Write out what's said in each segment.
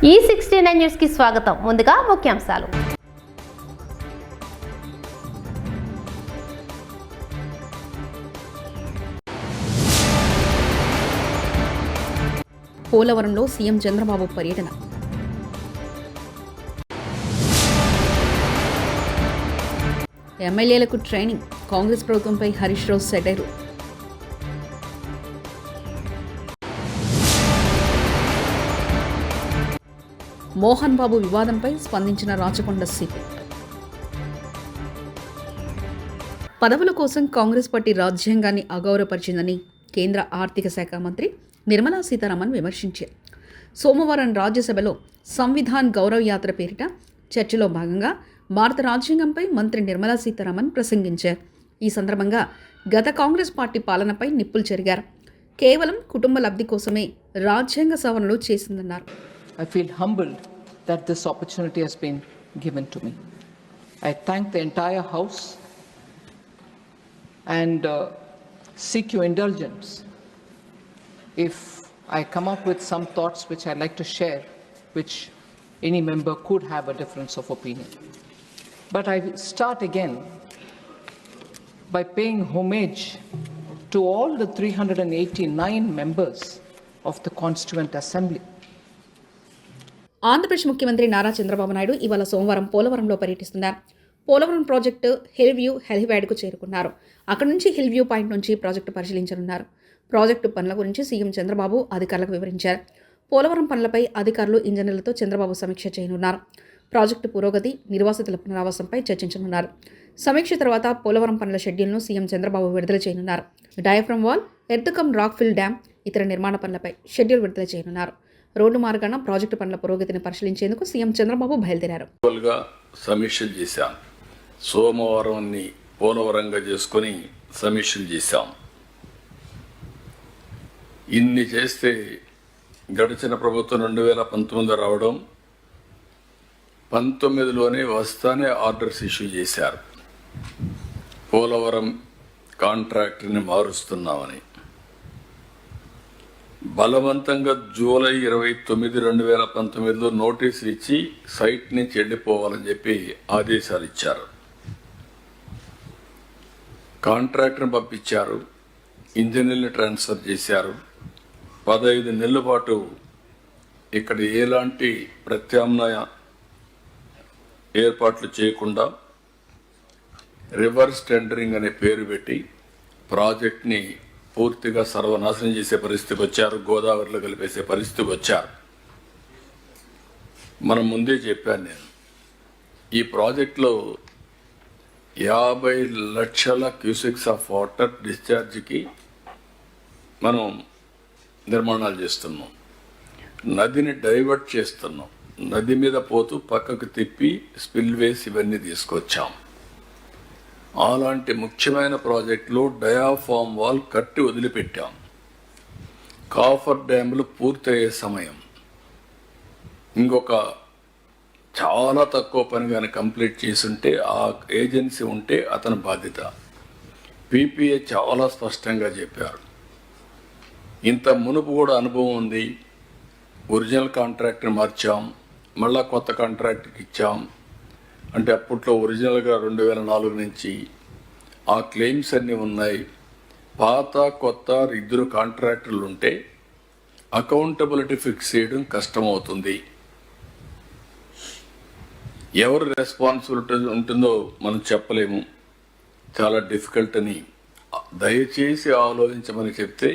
E69 news కి స్వాగతం. ముందుగా ముఖ్యాంశాలు. పోలవరంలో సీఎం చంద్రబాబు పర్యటన. ఎమ్మెల్యేలకు ట్రైనింగ్. కాంగ్రెస్ ప్రభుత్వంపై హరీష్ రావు సెటైరు. మోహన్ బాబు వివాదంపై స్పందించిన రాచకొండ సిపి. పదవుల కోసం కాంగ్రెస్ పార్టీ రాజ్యాంగాన్ని అగౌరవపరిచిందని కేంద్ర ఆర్థిక శాఖ మంత్రి నిర్మలా సీతారామన్ విమర్శించారు. సోమవారం రాజ్యసభలో సంవిధాన్ గౌరవ్ యాత్ర పేరిట చర్చలో భాగంగా భారత రాజ్యాంగంపై మంత్రి నిర్మలా సీతారామన్ ప్రసంగించారు. ఈ సందర్భంగా గత కాంగ్రెస్ పార్టీ పాలనపై నిప్పులు చెరిగారు. కేవలం కుటుంబ లబ్ధి కోసమే రాజ్యాంగ సవరణలు చేసిందన్నారు. I feel humbled that this opportunity has been given to me. I thank the entire House and seek your indulgence if I come up with some thoughts which I'd like to share, which any member could have a difference of opinion. But I start again by paying homage to all the 389 members of the Constituent Assembly. Andhra Pradesh ముఖ్యమంత్రి నారా చంద్రబాబు నాయుడు ఇవాళ సోమవారం పోలవరంలో పర్యటిస్తున్నారు. Polavaram project hill view హెలిప్యాడ్కు చేరుకున్నారు. అక్కడి నుంచి hill view point నుంచి project పరిశీలించనున్నారు. Project పనుల గురించి సీఎం చంద్రబాబు అధికారులకు వివరించారు. పోలవరం పనులపై అధికారులు ఇంజనీర్లతో చంద్రబాబు సమీక్ష చేయనున్నారు. ప్రాజెక్టు పురోగతి, నిర్వాసితుల పునరావాసంపై చర్చించనున్నారు. సమీక్ష తర్వాత పోలవరం పనుల షెడ్యూల్ను సీఎం చంద్రబాబు విడుదల చేయనున్నారు. డయాఫ్రమ్ వాల్, ఎర్త్కమ్ రాక్ఫిల్ డ్యాం, ఇతర నిర్మాణ పనులపై షెడ్యూల్ విడుదల చేయనున్నారు. రోడ్డు మార్గాన ప్రాజెక్టు పనుల పురోగతిని పరిశీలించేందుకు సీఎం చంద్రబాబు బయలుదేరారు. సమీక్షలు చేశాం. సోమవారాన్ని పోలవరంగా చేసుకుని సమీక్షలు చేశాం. ఇన్ని చేస్తే గడిచిన ప్రభుత్వం 2019 రావడం, 19లోనే వస్తానే ఆర్డర్స్ ఇష్యూ చేశారు. పోలవరం కాంట్రాక్టర్ని మారుస్తున్నామని బలవంతంగా జూలై 29, 2019లో నోటీసులు ఇచ్చి సైట్ నుంచి వెళ్ళిపోవాలని చెప్పి ఆదేశాలు ఇచ్చారు. కాంట్రాక్టర్ని పంపించారు, ఇంజనీర్ని ట్రాన్స్ఫర్ చేశారు. 15 నెలల పాటు ఇక్కడ ఎలాంటి ప్రత్యామ్నాయ ఏర్పాట్లు చేయకుండా రివర్స్ టెండరింగ్ అనే పేరు పెట్టి ప్రాజెక్ట్ని పూర్తిగా సర్వనాశనం చేసే పరిస్థితికి వచ్చారు. గోదావరిలో కలిపేసే పరిస్థితికి వచ్చారు. మనం ముందే చెప్పాను నేను, ఈ ప్రాజెక్టులో 50 లక్షల క్యూసెక్స్ ఆఫ్ వాటర్ డిశ్చార్జ్కి మనం నిర్మాణాలు చేస్తున్నాం. నదిని డైవర్ట్ చేస్తున్నాం. నది మీద పోతూ పక్కకు తిప్పి స్పిల్వేస్ ఇవన్నీ తీసుకొచ్చాం. అలాంటి ముఖ్యమైన ప్రాజెక్టులో డయాఫామ్ వాల్ కట్టి వదిలిపెట్టాం. కాఫర్ డ్యాములు పూర్తయ్యే సమయం, ఇంకొక చాలా తక్కువ పని కానీ కంప్లీట్ చేసుంటే ఆ ఏజెన్సీ ఉంటే అతని బాధ్యత. పీపీఏ చాలా స్పష్టంగా చెప్పారు. ఇంత మునుపు కూడా అనుభవం ఉంది. ఒరిజినల్ కాంట్రాక్ట్ని మార్చాం, మళ్ళా కొత్త కాంట్రాక్ట్కి ఇచ్చాం. అంటే అప్పట్లో ఒరిజినల్గా 2004 నుంచి ఆ క్లెయిమ్స్ అన్నీ ఉన్నాయి. పాత కొత్త ఇద్దరు కాంట్రాక్టర్లు ఉంటే అకౌంటబిలిటీ ఫిక్స్ చేయడం కష్టమవుతుంది. ఎవరు రెస్పాన్సిబిలిటీ ఉంటుందో మనం చెప్పలేము, చాలా డిఫికల్ట్ అని దయచేసి ఆలోచించమని చెప్తే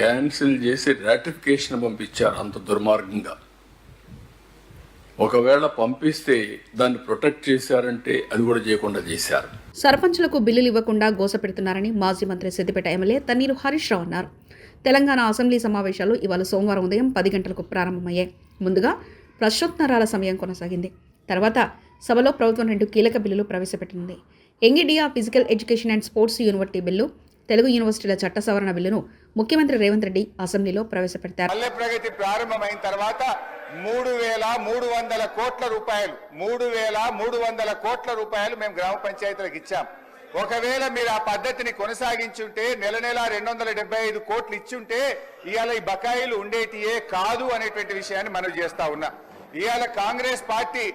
క్యాన్సిల్ చేసి రాటిఫికేషన్ పంపించారు. అంత దుర్మార్గంగా. ఒకవేళ పంపిస్తే దాన్ని ప్రొటెక్ట్ చేశారంటే అది కూడా చేయకుండా చేశారు. సర్పంచులకు బిల్లులు ఇవ్వకుండా గోసపెడుతున్నారని మాజీ మంత్రి సిద్దిపేట ఎమ్మెల్యే తన్నీరు హరీష్ రావు అన్నారు. తెలంగాణ అసెంబ్లీ సమావేశాలు ఇవాళ సోమవారం ఉదయం 10 గంటలకు ప్రారంభమయ్యాయి. ముందుగా ప్రశ్నోత్తరాల సమయం కొనసాగింది. తర్వాత సభలో ప్రభుత్వం 2 కీలక బిల్లులు ప్రవేశపెట్టింది. ఎంగిడియా physical education and sports university bill, Telugu యూనివర్సిటీల చట్ట సవరణ బిల్లును ముఖ్యమంత్రి రేవంత్ రెడ్డి అసెంబ్లీలో ప్రవేశపెట్టారు. పల్లె ప్రగతి ప్రారంభమైన తర్వాత 3,300 కోట్ల రూపాయలు 3,300 కోట్ల రూపాయలు మేము గ్రామ పంచాయతీలకు ఇచ్చాం. ఒకవేళ మీరు ఆ పద్ధతిని కొనసాగించుంటే నెల 275 కోట్లు ఇచ్చుంటే ఇవాళ ఈ బకాయిలు ఉండేటియే కాదు అనేటువంటి విషయాన్ని మనం చేస్తా ఉన్నా. ఇవాళ కాంగ్రెస్ పార్టీ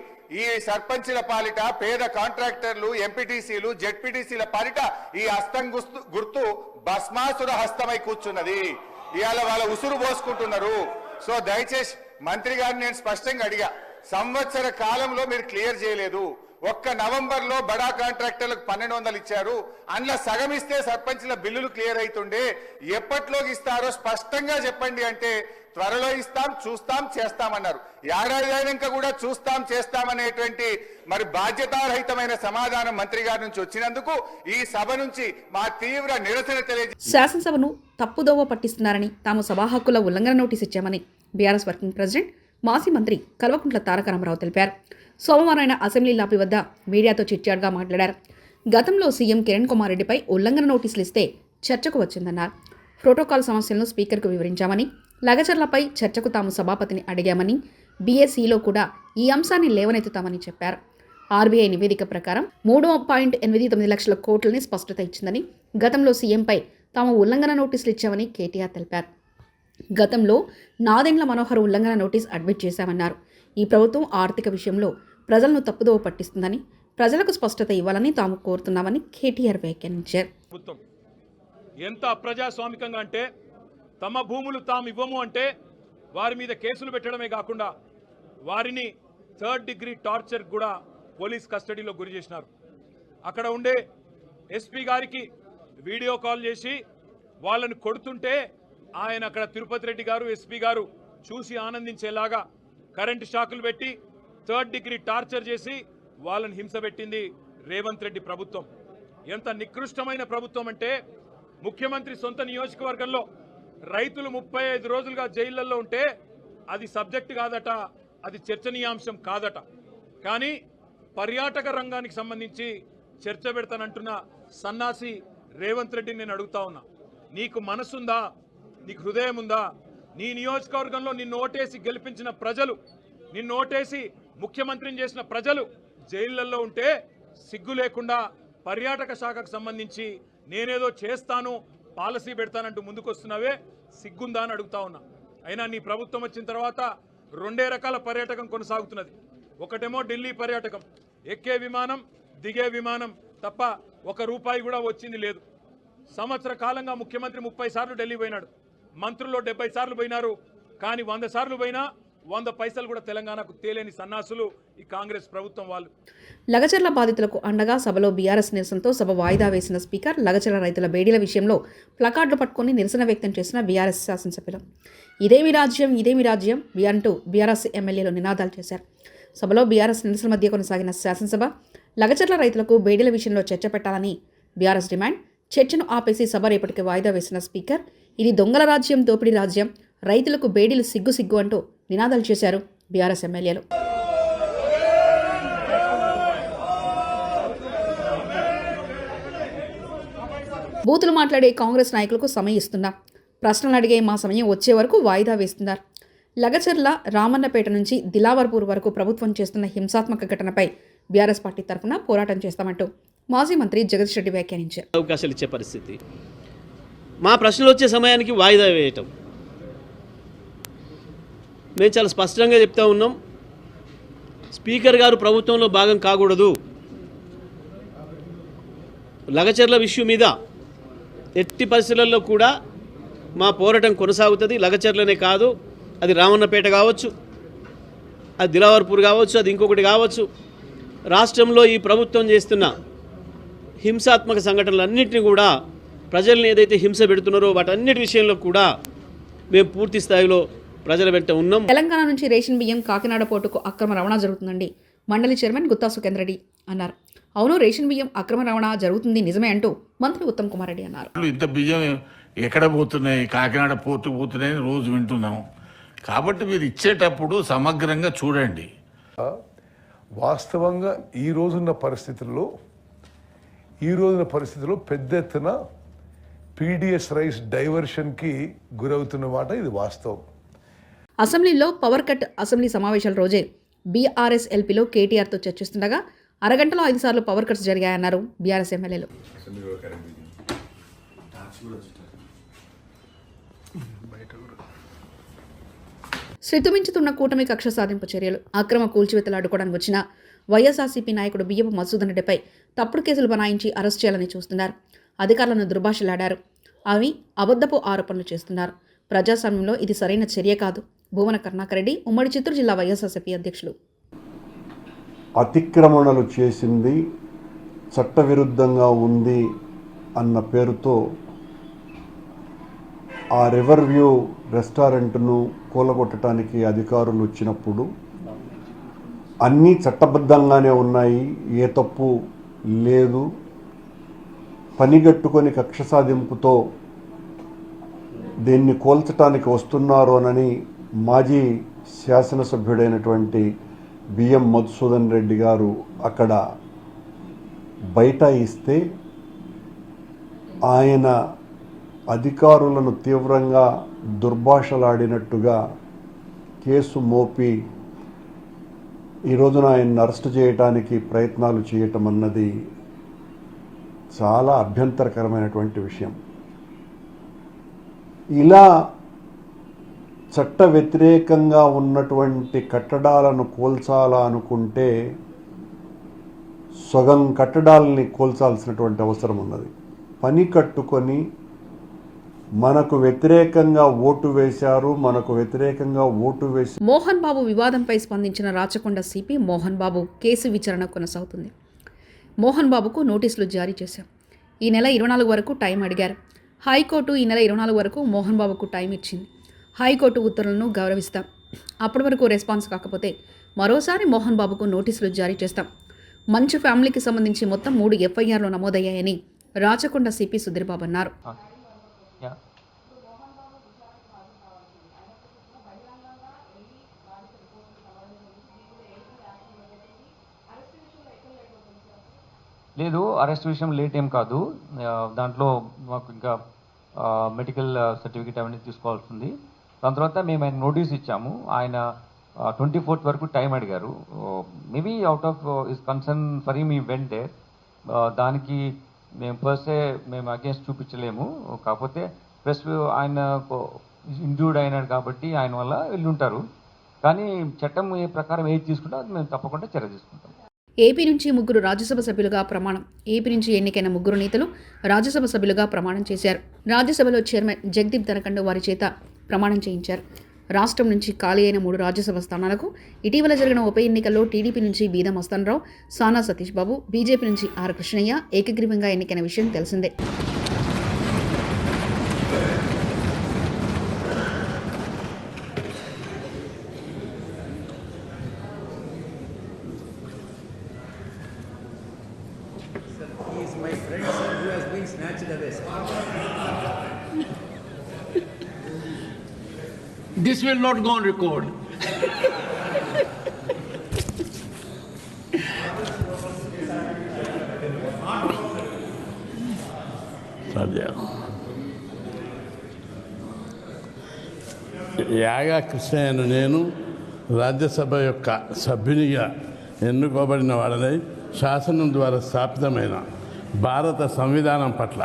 ఈ సర్పంచుల పాలిట పేద కాంట్రాక్టర్లు ఎంపీటీసీలు జెడ్పీటీసీల పాలిట ఈ హస్తం గుర్తు భస్మాసుర హస్తమై కూర్చున్నది. ఇవాళ వాళ్ళ ఉసురు పోసుకుంటున్నారు. సో దయచేసి మంత్రి గారిని నేను స్పష్టంగా అడిగా, సంవత్సర కాలంలో మీరు క్లియర్ చేయలేదు. ఒక్క నవంబర్లో బడా కాంట్రాక్టర్లకు 1200 ఇచ్చారు. అందులో సగం ఇస్తే సర్పంచ్ల బిల్లులు క్లియర్ అవుతుండే. ఎప్పట్లోకి ఇస్తారో స్పష్టంగా చెప్పండి అంటే త్వరలో ఇస్తాం, చూస్తాం, చేస్తామన్నారు. ఏడాది అయినాక కూడా చూస్తాం, చేస్తామనేటువంటి మరి బాధ్యతారహితమైన సమాధానం మంత్రి గారి నుంచి వచ్చినందుకు ఈ సభ నుంచి మా తీవ్ర నిరసన శాసనసభను తప్పుదోవ పట్టిస్తున్నారని, తాము సభా హక్కుల ఉల్లంఘన నోటీస్ ఇచ్చామని బీఆర్ఎస్ వర్కింగ్ ప్రెసిడెంట్ మాజీ మంత్రి కల్వకుంట్ల తారక రామారావు తెలిపారు. సోమవారం ఆయన అసెంబ్లీ లాబీ వద్ద మీడియాతో చిట్చాట్గా మాట్లాడారు. గతంలో సీఎం కిరణ్ కుమార్ రెడ్డిపై ఉల్లంఘన నోటీసులు ఇస్తే చర్చకు వచ్చిందన్నారు. ప్రోటోకాల్ సమస్యలను స్పీకర్కు వివరించామని, లగచర్లపై చర్చకు తాము సభాపతిని అడిగామని, బీఎస్ఈలో కూడా ఈ అంశాన్ని లేవనెత్తుతామని చెప్పారు. ఆర్బీఐ నివేదిక ప్రకారం 3.89 లక్షల కోట్లని స్పష్టత ఇచ్చిందని, గతంలో సీఎంపై తాము ఉల్లంఘన నోటీసులు ఇచ్చామని కేటీఆర్ తెలిపారు. గతంలో నాదెండ్ల మనోహర్ ఉల్లంఘన నోటీస్ అడ్మిట్ చేశామన్నారు. ఈ ప్రభుత్వం ఆర్థిక విషయంలో ప్రజలను తప్పుదోవ పట్టిస్తుందని, ప్రజలకు స్పష్టత ఇవ్వాలని తాము కోరుతున్నామని కేటీఆర్ వ్యాఖ్యానించారు. ఎంత అప్రజాస్వామికంగా అంటే తమ భూములు తాము ఇవ్వము అంటే వారి మీద కేసులు పెట్టడమే కాకుండా వారిని 3rd డిగ్రీ టార్చర్ కూడా పోలీస్ కస్టడీలో గురి చేసినారు. అక్కడ ఉండే ఎస్పీ గారికి వీడియో కాల్ చేసి వాళ్ళని కొడుతుంటే ఆయన అక్కడ తిరుపతి రెడ్డి గారు ఎస్పీ గారు చూసి ఆనందించేలాగా కరెంటు షాకులు పెట్టి 3rd డిగ్రీ టార్చర్ చేసి వాళ్ళని హింస పెట్టింది రేవంత్ రెడ్డి ప్రభుత్వం. ఎంత నికృష్టమైన ప్రభుత్వం అంటే ముఖ్యమంత్రి సొంత నియోజకవర్గంలో రైతులు 35 రోజులుగా జైళ్లలో ఉంటే అది సబ్జెక్ట్ కాదట, అది చర్చనీయాంశం కాదట. కానీ పర్యాటక రంగానికి సంబంధించి చర్చ పెడతానంటున్న సన్నాసి రేవంత్ రెడ్డిని నేను అడుగుతా ఉన్నా, నీకు మనసుందా? నీకు హృదయం ఉందా? నీ నియోజకవర్గంలో నిన్ను ఓటేసి గెలిపించిన ప్రజలు, నిన్ను ఓటేసి ముఖ్యమంత్రిని చేసిన ప్రజలు జైళ్లలో ఉంటే సిగ్గు లేకుండా పర్యాటక శాఖకు సంబంధించి నేనేదో చేస్తాను, పాలసీ పెడతానంటూ ముందుకొస్తున్నావే, సిగ్గుందా అని అడుగుతా ఉన్నా. అయినా నీ ప్రభుత్వం వచ్చిన తర్వాత 2 రకాల పర్యాటకం కొనసాగుతున్నది. ఒకటేమో ఢిల్లీ పర్యాటకం, ఎక్కే విమానం దిగే విమానం తప్ప ₹1 కూడా వచ్చింది లేదు. సంవత్సర కాలంగా ముఖ్యమంత్రి 30 సార్లు ఢిల్లీ పోయినాడు, మంత్రుల్లో 70 సార్లు పోయినారు. కానీ 100 సార్లు పోయినా 100 పైసలు కూడా తెలంగాణకు తేలేని సన్నాసులు ఈ కాంగ్రెస్ ప్రభుత్వం వాళ్ళు. లగచర్ల బాధితులకు అండగా సభలో బీఆర్ఎస్ నిరసనతో సభ వాయిదా వేసిన స్పీకర్ లగచర్ల రైతుల బేడీల విషయంలో ప్లకార్డులు పట్టుకుని నిరసన వ్యక్తం చేసిన బీఆర్ఎస్ శాసనసభ్యులు ఇదేమి రాజ్యం, ఇదేమి రాజ్యం అంటూ బీఆర్ఎస్ ఎమ్మెల్యేలు నినాదాలు చేశారు. సభలో బీఆర్ఎస్ నిరసన మధ్య కొనసాగిన శాసనసభ లగచర్ల రైతులకు బేడీల విషయంలో చర్చ పెట్టాలని బీఆర్ఎస్ డిమాండ్. చర్చను ఆపేసి సభ రేపటికి వాయిదా వేసిన స్పీకర్ ఇది దొంగల రాజ్యం, దోపిడీ రాజ్యం, రైతులకు బేడీలు సిగ్గు సిగ్గు అంటూ నినాదాలు చేశారు బీఆర్ఎస్ ఎమ్మెల్యేలు. బూతులు మాట్లాడే కాంగ్రెస్ నాయకులకు సమయం ఇస్తున్నా, ప్రశ్నలు అడిగే మా సమయం వచ్చే వరకు వాయిదా వేస్తున్నారు. లగచర్ల రామన్నపేట నుంచి దిలావర్పూర్ వరకు ప్రభుత్వం చేస్తున్న హింసాత్మక ఘటనపై బీఆర్ఎస్ పార్టీ తరఫున పోరాటం చేస్తామంటూ మాజీ మంత్రి జగదీష్ రెడ్డి వ్యాఖ్యానించారు. అవకాశాలు ఇచ్చే పరిస్థితి, మా ప్రశ్నలు వచ్చే సమయానికి వాయిదా వేయటం, మేము చాలా స్పష్టంగా చెప్తా ఉన్నాం. స్పీకర్ గారు ప్రభుత్వంలో భాగం కాకూడదు. లగచర్ల విషయం మీద ఎట్టి పరిస్థితులలో కూడా మా పోరాటం కొనసాగుతుంది. లగచర్లనే కాదు, అది రామన్నపేట కావచ్చు, అది దిలావర్పూర్ కావచ్చు, అది ఇంకొకటి కావచ్చు. రాష్ట్రంలో ఈ ప్రభుత్వం చేస్తున్న హింసాత్మక సంఘటనలన్నింటినీ కూడా, ప్రజల్ని ఏదైతే హింస పెడుతున్నారో వాటన్నిటి విషయంలో కూడా మేము పూర్తి స్థాయిలో ప్రజల వెంట ఉన్నాం. తెలంగాణ నుంచి రేషన్ బియ్యం కాకినాడ పోర్టుకు అక్రమ రవాణా జరుగుతుందండి మండలి చైర్మన్ గుత్తా సుఖేందర్ రెడ్డి అన్నారు. అవును, రేషన్ బియ్యం అక్రమ రవాణా జరుగుతుంది నిజమే అంటూ మంత్రి ఉత్తమ్ కుమార్ రెడ్డి అన్నారు. ఇంత బియ్యం ఎక్కడ పోతున్నాయి, కాకినాడ పోర్టు పోతున్నాయని రోజు వింటున్నాం. కాబట్టి మీరు ఇచ్చేటప్పుడు సమగ్రంగా చూడండి. వాస్తవంగా ఈ రోజున్న పరిస్థితుల్లో పెద్ద ఎత్తున పీడిఎస్ రైస్ డైవర్షన్కి గురవుతున్న మాట ఇది వాస్తవం. అసెంబ్లీలో పవర్ కట్ అసెంబ్లీ సమావేశాల రోజే బీఆర్ఎస్ ఎల్పీలో కేటీఆర్తో చర్చిస్తుండగా అరగంటలో 5 సార్లు పవర్ కట్స్ జరిగాయన్నారు బీఆర్ఎస్ ఎమ్మెల్యేలు. శృతిమించుతున్న కూటమి కక్ష సాధింపు చర్యలు, అక్రమ కూల్చివేతలు అడ్డుకోవడానికి వచ్చిన వైఎస్ఆర్సీపీ నాయకుడు బియ్యపు మధుసూదన్ రెడ్డిపై తప్పుడు కేసులు బనాయించి అరెస్ట్ చేయాలని చూస్తున్నారు. అధికారులను దుర్భాషలాడారు. అవి అబద్ధపు ఆరోపణలు చేస్తున్నారు. ప్రజాస్వామ్యంలో ఇది సరైన చర్య కాదు. భూమన కరుణాకర్ రెడ్డి, ఉమ్మడి చిత్తూరు జిల్లా వైఎస్ఆర్సీపీ అధ్యక్షులు. అతిక్రమణలు చేసింది చట్టవిరుద్ధంగా ఉంది అన్న పేరుతో ఆ రివర్ వ్యూ రెస్టారెంట్ను కూలగొట్టడానికి అధికారులు వచ్చినప్పుడు అన్నీ చట్టబద్ధంగానే ఉన్నాయి, ఏ తప్పు లేదు, పనిగట్టుకొని కక్ష సాధింపుతో దీన్ని కోల్చడానికి వస్తున్నారోనని మాజీ శాసనసభ్యుడైనటువంటి బిఎం మధుసూదన్ రెడ్డి గారు అక్కడ బైఠాయిస్తే ఆయన అధికారులను తీవ్రంగా దుర్భాషలాడినట్టుగా కేసు మోపి ఈ రోజున ఆయన్ని అరెస్టు చేయడానికి ప్రయత్నాలు చేయటం అన్నది చాలా అభ్యంతరకరమైనటువంటి విషయం. ఇలా చట్ట వ్యతిరేకంగా ఉన్నటువంటి కట్టడాలను కూల్చాలా అనుకుంటే సగం కట్టడాలని కూల్చాల్సినటువంటి అవసరం ఉన్నది. పని కట్టుకొని మనకు వ్యతిరేకంగా ఓటు వేశారు, మోహన్ బాబు వివాదంపై స్పందించిన రాచకొండ సిపి మోహన్ బాబు కేసు విచారణ కొనసాగుతుంది. మోహన్ బాబుకు నోటీసులు జారీ చేశాం. ఈ నెల 24 వరకు టైం అడిగారు. హైకోర్టు ఈ నెల 24 వరకు మోహన్ బాబుకు టైం ఇచ్చింది. హైకోర్టు ఉత్తర్వులను గౌరవిస్తాం. అప్పటి వరకు రెస్పాన్స్ కాకపోతే మరోసారి మోహన్ బాబుకు నోటీసులు జారీ చేస్తాం. మంచు ఫ్యామిలీకి సంబంధించి మొత్తం 3 ఎఫ్ఐఆర్లు నమోదయ్యాయని రాచకొండ సిపి సుధీర్బాబు అన్నారు. లేదు, అరెస్ట్ విషయం లేట్ ఏం కాదు. దాంట్లో మాకు ఇంకా మెడికల్ సర్టిఫికేట్ అవన్నీ తీసుకోవాల్సి ఉంది. దాని తర్వాత మేము ఆయన నోటీస్ ఇచ్చాము. ఆయన 24th వరకు టైం అడిగారు. Maybe out of is concern for him ఈ వెంట్ దేర్. దానికి మేము పర్సే మేము అగేన్స్ట్ చూపించలేము. కాకపోతే ప్లస్ ఆయన ఇంజూర్డ్ అయినాడు కాబట్టి ఆయన వల్ల వెళ్ళుంటారు. కానీ చట్టం ఏ ప్రకారం ఏది తీసుకుంటే అది మేము తప్పకుండా చర్య తీసుకుంటాం. ఏపీ నుంచి 3 రాజ్యసభ సభ్యులుగా ప్రమాణం. ఏపీ నుంచి ఎన్నికైన 3 నేతలు రాజ్యసభ సభ్యులుగా ప్రమాణం చేశారు. రాజ్యసభలో చైర్మన్ జగదీప్ ధనఖండ్ వారి చేత ప్రమాణం చేయించారు. రాష్ట్రం నుంచి ఖాళీ అయిన 3 రాజ్యసభ స్థానాలకు ఇటీవల జరిగిన ఉప ఎన్నికల్లో టీడీపీ నుంచి బీదా మస్తానరావు, సానా సతీష్ బాబు, బీజేపీ నుంచి ఆర్ కృష్ణయ్య ఏకగ్రీవంగా ఎన్నికైన విషయం తెలిసిందే. This will not go on record. యాగా కృష్ణయ్యను నేను రాజ్యసభ యొక్క సభ్యునిగా ఎన్నుకోబడిన వాడనై శాసనం ద్వారా స్థాపితమైన భారత సంవిధానం పట్ల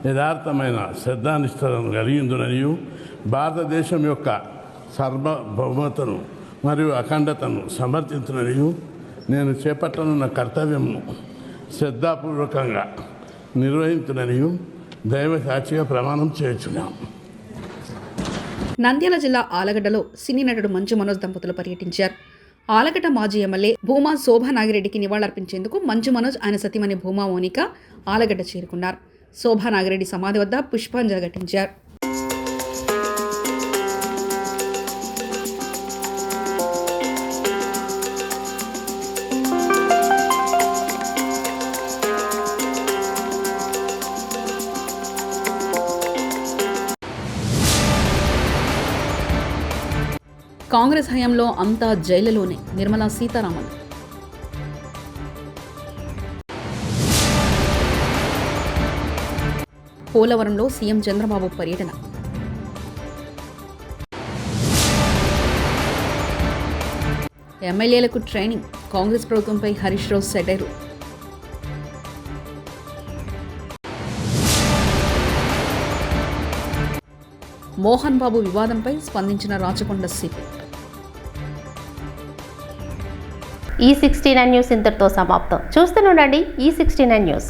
యథార్థమైన శ్రద్ధానిష్టలను కలిగిందుననియు భారతదేశం యొక్క సార్వభౌమతను మరియు అఖండతను సమర్థించుననియు నేను చేపట్టనున్న కర్తవ్యంను శ్రద్ధాపూర్వకంగా నిర్వహించుననియు దైవ సాక్షిగా ప్రమాణం చేయుచున్నాం. నంద్యాల జిల్లా ఆలగడ్డలో సినీ నటుడు మంచు మనోజ్ దంపతులు పర్యటించారు. ఆలగడ్డ మాజీ ఎమ్మెల్యే భూమా శోభా నాగిరెడ్డికి నివాళులర్పించేందుకు మంచు మనోజ్ ఆయన సతీమణి భూమా మోనిక ఆలగడ్డ చేరుకున్నారు. శోభా నాగిరెడ్డి సమాధి వద్ద పుష్పాంజలి ఘటించారు. కాంగ్రెస్ హయాంలో అంతా జైలులోనే నిర్మలా సీతారామన్. పోలవరంలో సీఎం చంద్రబాబు పర్యటన. ఎమ్మెల్యేలకు ట్రైనింగ్. కాంగ్రెస్ ప్రభుత్వంపై హరీష్ రావు సెటైరు. మోహన్ బాబు వివాదంపై స్పందించిన రాచకొండ సిపి. ఈ 69 న్యూస్ ఇంతటితో సమాప్తం. చూస్తూనే ఉండండి ఈ 69 న్యూస్.